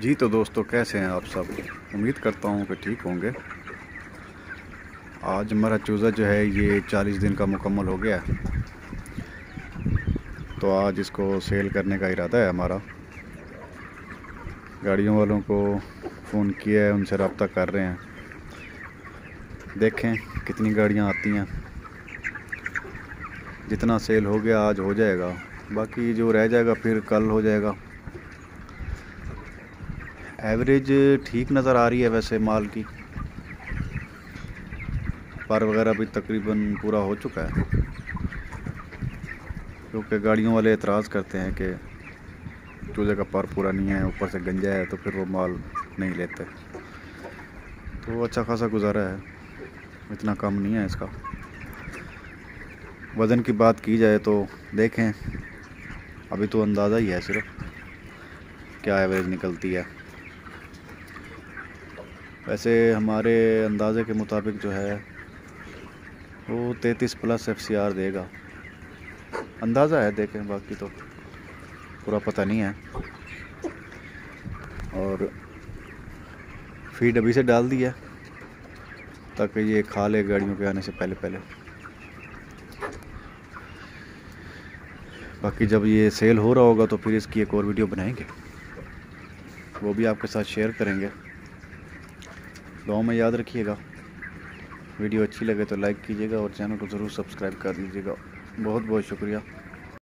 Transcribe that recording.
जी तो दोस्तों, कैसे हैं आप सब। उम्मीद करता हूँ कि ठीक होंगे। आज हमारा चूज़ा जो है ये 40 दिन का मुकम्मल हो गया है, तो आज इसको सेल करने का इरादा है हमारा। गाड़ियों वालों को फ़ोन किया है, उनसे रब्ता कर रहे हैं। देखें कितनी गाड़ियाँ आती हैं। जितना सेल हो गया आज हो जाएगा, बाकी जो रह जाएगा फिर कल हो जाएगा। एवरेज ठीक नज़र आ रही है वैसे माल की। पर वगैरह भी तकरीबन पूरा हो चुका है, क्योंकि गाड़ियों वाले एतराज़ करते हैं कि चूज़े का पर पूरा नहीं है, ऊपर से गंजा है, तो फिर वो माल नहीं लेते। तो अच्छा खासा गुजारा है, इतना कम नहीं है इसका। वज़न की बात की जाए तो देखें, अभी तो अंदाज़ा ही है सिर्फ क्या एवरेज निकलती है। वैसे हमारे अंदाज़े के मुताबिक जो है वो 33 प्लस FCR देगा, अंदाज़ा है। देखें बाकी तो पूरा पता नहीं है। और फीड अभी से डाल दी है ताकि ये खा ले गाड़ियों के आने से पहले पहले। बाकी जब ये सेल हो रहा होगा तो फिर इसकी एक और वीडियो बनाएंगे, वो भी आपके साथ शेयर करेंगे। दुआ में याद रखिएगा। वीडियो अच्छी लगे तो लाइक कीजिएगा और चैनल को ज़रूर सब्सक्राइब कर लीजिएगा। बहुत बहुत शुक्रिया।